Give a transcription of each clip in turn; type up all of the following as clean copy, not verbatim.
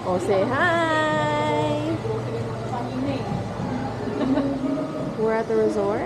Oh, say hi! We're at the resort.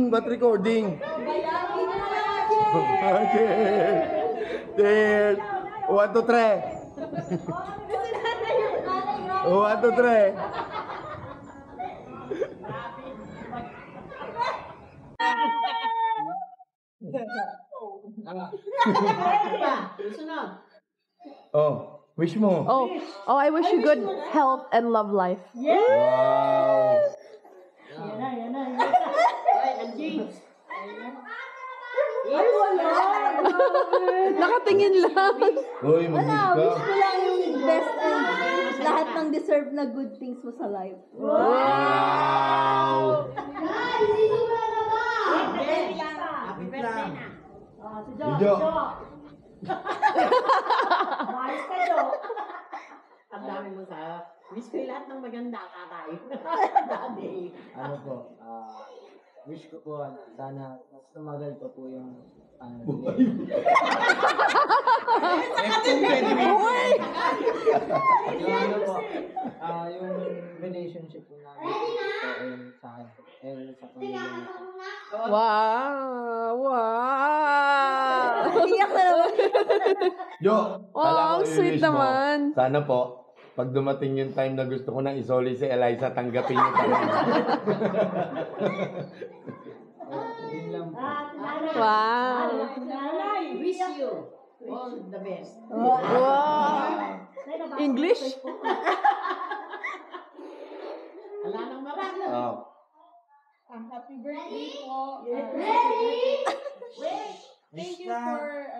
But recording. Okay. There. 1, 2, 3. 1, 2, 3. Oh, wish mo. Oh, I wish you good health and love life. Wow. Nakatingin lang. Uy, mag-wish ka. Wish ko lang yung best and lahat ng deserve na good things mo sa life. Wow. Video. Ang dami mo sa wish ko lahat ng maganda kakain. Daddy. Ano po, wish ko po, sana mas tumagal pa po yung yung ano po, yung relationship po namin and sa akin, and sa pamilya natin. Wow! Wow! Iyak na naman. Yo, Wow, alam ko, sweet i-wish mo. naman. Sana po, pag dumating yung time na gusto ko na isoli si Eliza, tanggapin niyo pa rin. Yun lang po. Wow! Wish you all the best. Wow! English? Wala nang marami. Happy birthday po. Thank you for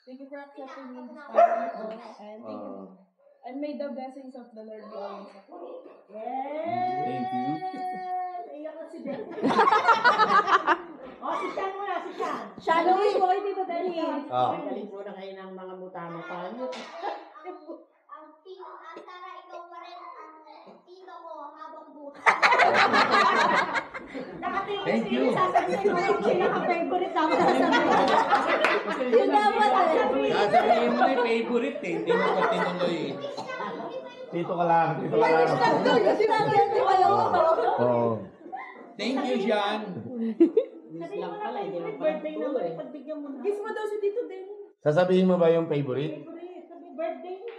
thank you for accepting me this family po. And thank you. And may the blessings of the Lord be always upon you. Thank you. Iyak na si Ben. Si Chan muna, si Chan. Shadow wish mo kay Tito Denny. Galing muna kayo ng mga mutama-tama. Antara ikaw pa rin ang tito ko habang buhay. Thank you. Sasabihin ko yung pinaka-favorite naman sasabihin. Yun dapat eh. Sasabihin mo yung favorite eh. Hindi mo pa tinuloy eh. Tito ka lang, tito ka lang. Sinabi yan, di ba lang ako? Oo. Thank you, Sean. Miss lang pala, hindi lang pala tulo eh. Pagbigyan mo na. Kiss mo daw si Tito Denny. Sasabihin mo ba yung favorite? Happy birthday niya.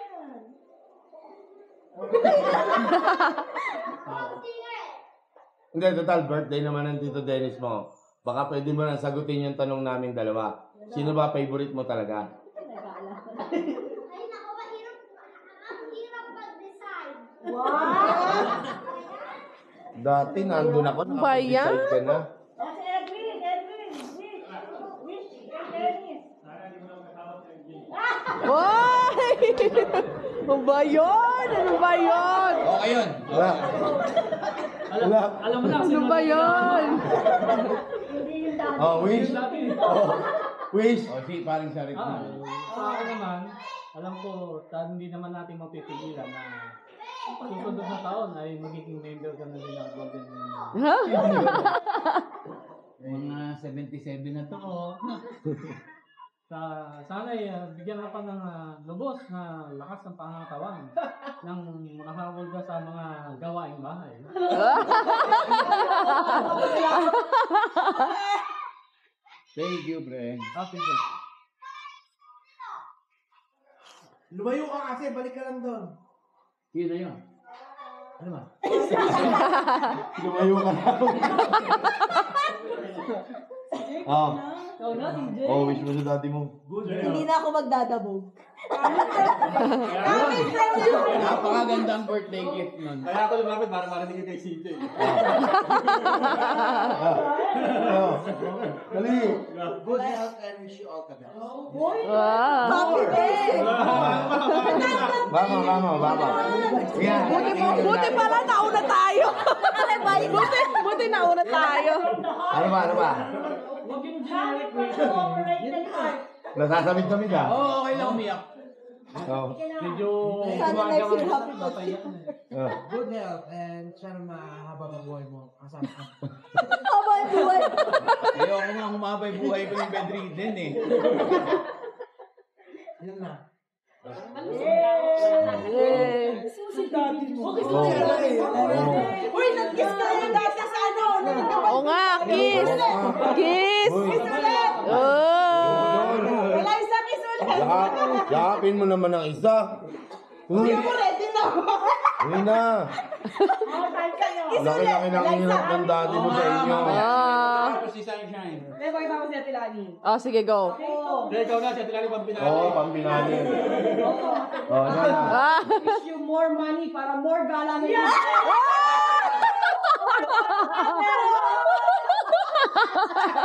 Hindi, total birthday naman ng Tito Dennis mo. baka pwede mo na sagutin yung tanong namin dalawa. Sino ba favorite mo talaga? Ay, naku, mahirap. Ang hirap mag-decide. Wow! Dati nandun ako, Ano ba yan? nakapag-decide ka na. Si Edwin, Wish, Dennis. Hoy! Ano ba yun? Ano ba yun? Okay yun. Wala. Wala. Alam mo na, Ano ba yun? Hindi yung dati. Oh, Wish. Oh, Wish. O, si parang sa rin. Sa akin naman, alam ko, hindi naman natin mapipigilan na susunod na taon ay magiging member ka na din ng Golden Ha? Mga 77 na to. Oh. Sana bigyan ka pa ng lubos na lakas ng pangangatawan nang makahabol ka sa mga gawaing bahay. Thank you, friend. Happy birthday. Lumayo ka kasi, balik ka lang doon. Sino yun? Ano ba? Lumayo ka na. Oh. Ikaw na, TJ. Oh, wish mo sa daddy mo. Hindi na ako magdadabog. Napakaganda ang birthday gift nun. Kaya ako lumapit para marinig kay CJ. Oh. Dali. Good health and wish you all the best. Wow. Happy birthday! Bama. Sige. Buti pala nauna tayo. Buti nauna tayo. Ano ba? Huwag yung Happy generic birthday, overrated heart. Nasasamid-samid ka? Oo, okay lang umiyak. Oh. medyo Sana next year, happy Napaiyak na Oh. Good health and sana mahaba ang buhay mo. Kasama ka. Haba yung buhay. Ayoko nga humabay buhay ko ng bedridden eh. Yan na. Yay. Si daddy mo. Oh. Uy, nag-kiss ka na dati sa ano. Oo nga, kiss. Kiss. Oh. Wala isang kiss ulit. Yakapin mo naman ang isa. Hindi mo ready na ako. Hindi na. Time kayo. Laki-laki ng hirap ng daddy mo sa inyo. Ah. Tapos si Sunshine. May pakita ko si Ate Lani. Oh, sige, go. Ikaw na, siya tinali pang pinali. Oo, pampinali. Oh, ano na? Ah. Wish you more money para more gala na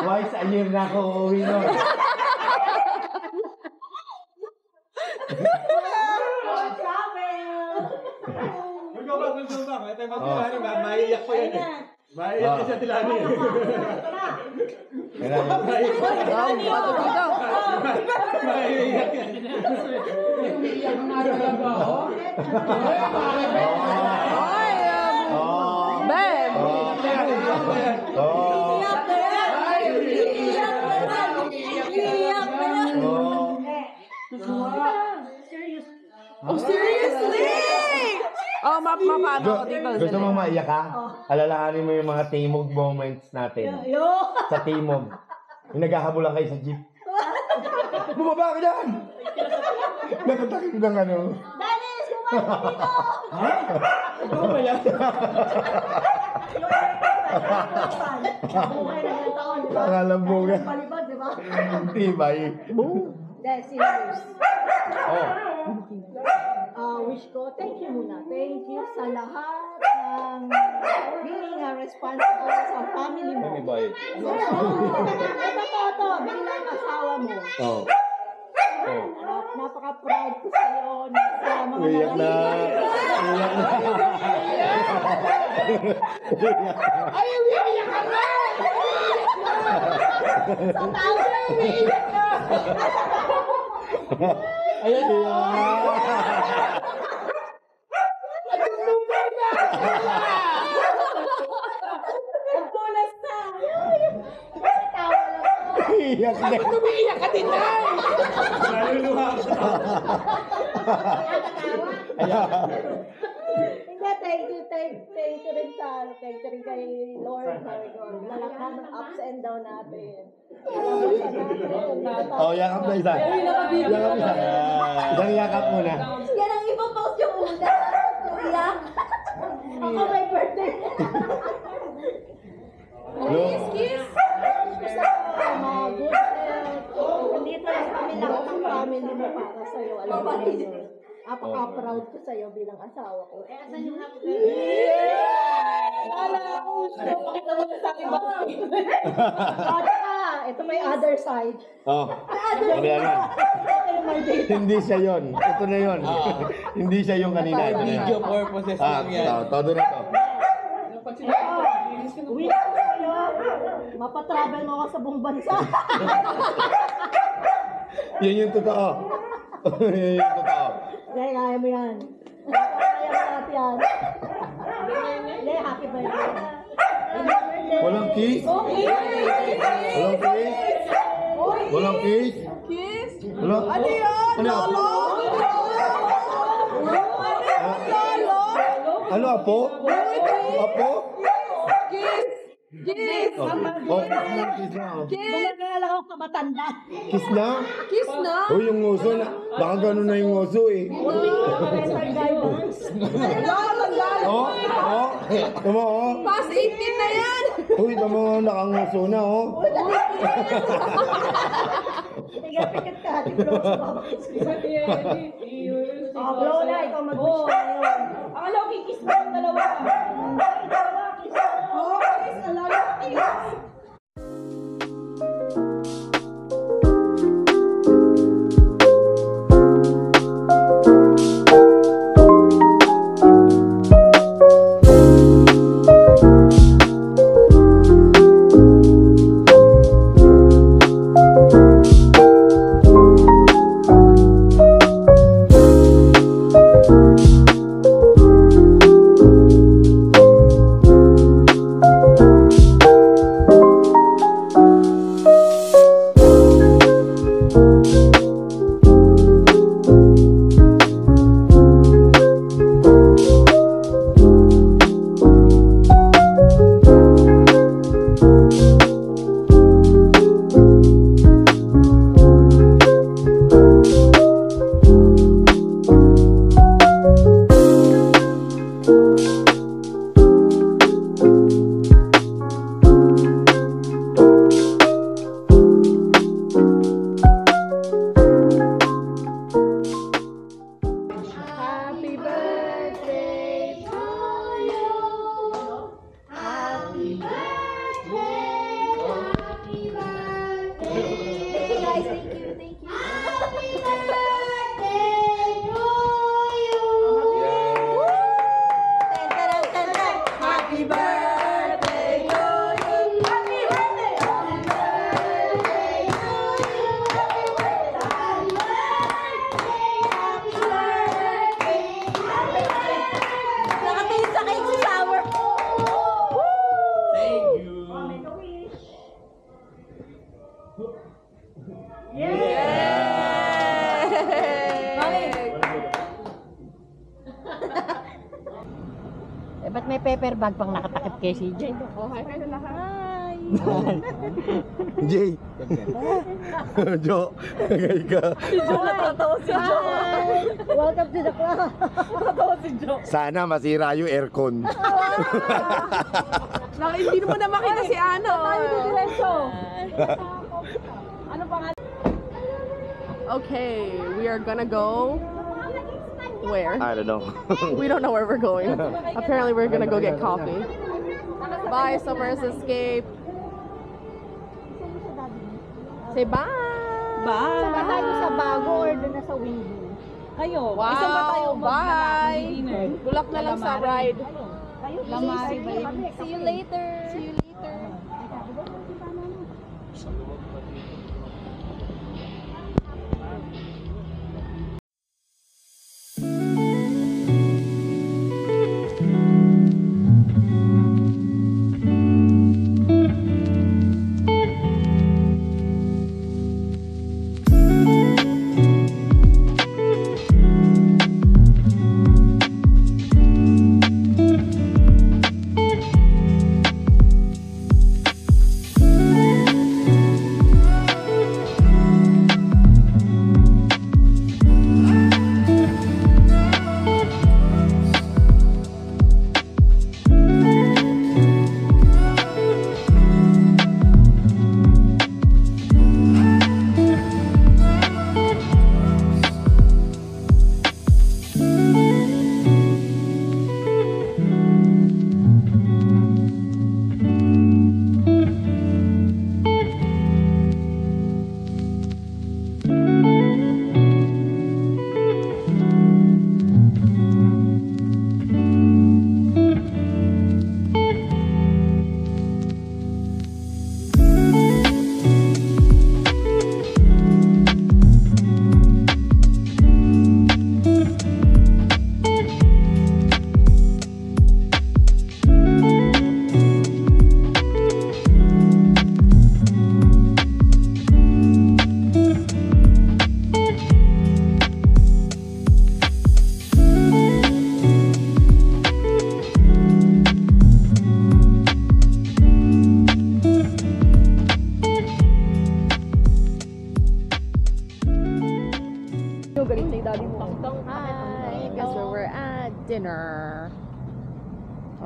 Twice a year na ako uuwi nun. Ikaw ba? Ito yung pang pinali. Maiiyak ko yan eh. Maiiyak ka siya tilani. Kailangan. Oh, pato dito. Maiiyak yan. Umiiyak nga talaga ako. Ay, Oh. Bem. Oh. Oh, seriously? Oh, mapapano ko dito. Gusto mo maiyak ka? Alalahanin mo yung mga timog moments natin. Sa timog. Yung naghahabulan kayo sa jeep. Bumaba ka dyan! Nakatakip ng ano. Dennis, kumakain dito! Ikaw ba yan? Buhay na ng taon, di ba? Pangalambugan. Palibag, di ba? Tibay. Dahil serious. Oh. Wish ko, thank you muna. Thank you sa lahat ng being responsible sa family mo. May bayad. Ito, bilang asawa mo. Oh. Napaka-proud ko sa iyo sa mga Iyak na. Iyak na. Ay, umiiyak ka na! Sa tao na umiiyak ka! Ayan. Nagpunas na! Tawa lang. Iyak na. Umiiyak ka din, Nay. Naluluha ako sa tao. Hindi, thank you rin sa, thank you rin kay Lord, sabi ko, lalakhan ng ups and down natin. Oh, yakap na isa. Yakap isa. Isang yakap muna. Yan ang ibang post yung una. Yung iyak. Ako may birthday. Look. Kiss! alam mo yun. Apaka-proud ko sa'yo bilang asawa ko. Eh, asan yung happy Kala ko, pakita mo na sa akin ba? Ito may other side. Oh, sabi naman. Hindi siya yon. Ito na yon. Hindi siya yung kanina. Ito na yun. Video purposes lang yan. Todo na to. Uwi ko sa'yo. Mapatravel mo ako sa buong bansa. Yun yung totoo. Yun yung totoo. Kaya mo yan. Kaya mo lahat yan. Hindi, happy birthday. Walang kiss? Walang kiss? Walang kiss? Kiss? Wala? Ano yun? Ano apo? Lolo? Ano apo? Apo? Kiss! Kiss! Oh, kiss na. Oh. Bumagala ako kamatanda. Kiss na? Kiss na? Oh, yung nguso na. Baka gano'n na yung nguso eh. Parental guidance. Oh, oh. Tama oh. Past 18 na yan! Uy, tama oh. Nakanguso na oh. Tigat-tigat ka, Ate Bro. Bro na, ikaw mag-wish na yun. Akala ko kikis na yung dalawa. Kiss na lang. Ba't may paper bag pang nakatakip kay CJ? Oh, hi kayo lahat. Jay. Jo. Kagay ka. Si Jo, natatawa si Jo. Welcome to the club. Natatawa si Jo. Sana masira yung aircon. Hindi mo na makita si Ano. Ano pangalan? Okay, we are gonna go. Where? I don't know. We don't know where we're going. Apparently, we're gonna go get coffee. Bye, Summer's Escape. Say bye. Saan ba tayo sa bago or doon na sa window? Kayo. Wow. Isa ba tayo Bye. Bulak na lang sa ride. Lamari ba yun? See you later. See you later.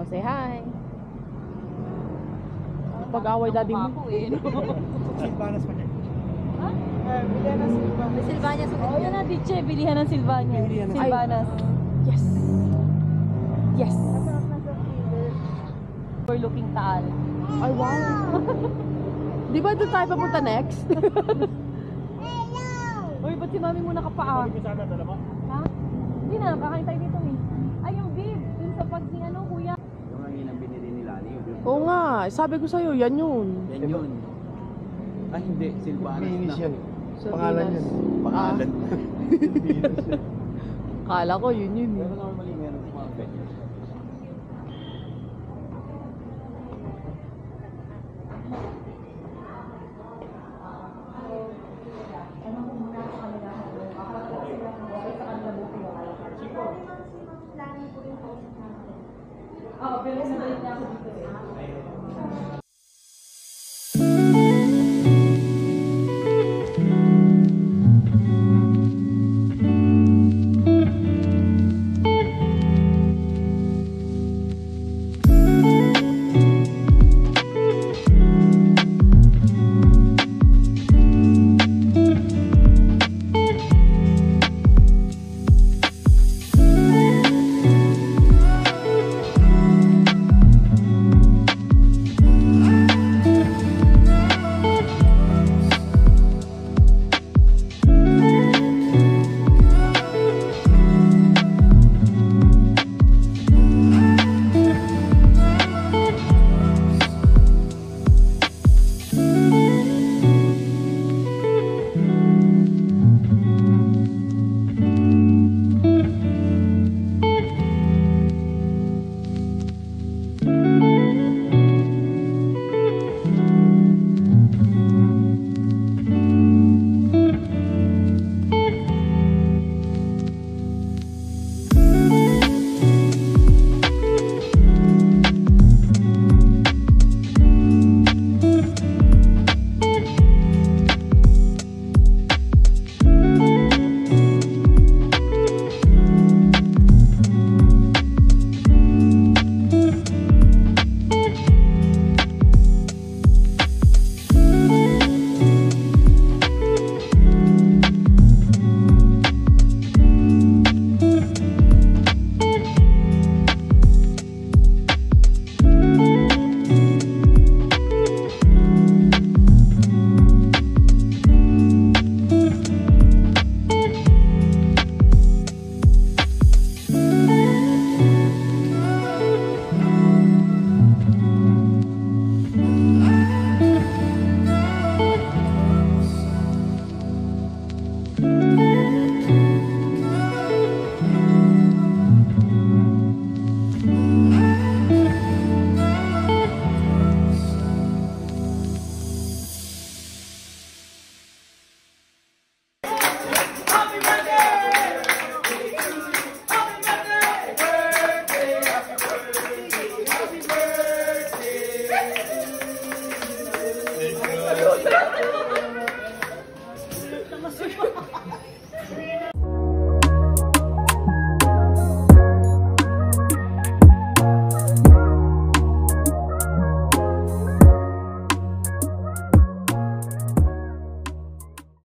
Say hi. Pag-away daddy mo. Silvanas pa niya. Silvania sa oh, yan na, Diche. Bilihan ng Silvania. Silvanas. Yes. Yes. Overlooking Taal. Ay, wow. Di ba doon tayo papunta next? Uy, ba't si mami muna kapaa? Sana dalawa. Ha? Hindi na, kakain tayo dito eh. Ay, yung beef. Dun sa pag ni ano, kuya. Yung ang inang binili ni Lani. Oo nga. Sabi ko sa'yo, yan yun. Yan yun. Ay, hindi. Silvanas Finish na. yan. Pangalan yan. Pangalan. Kala ko, yun yun. Pero normally meron sa mga venues. Oo, pero sinabalik niya ako dito eh.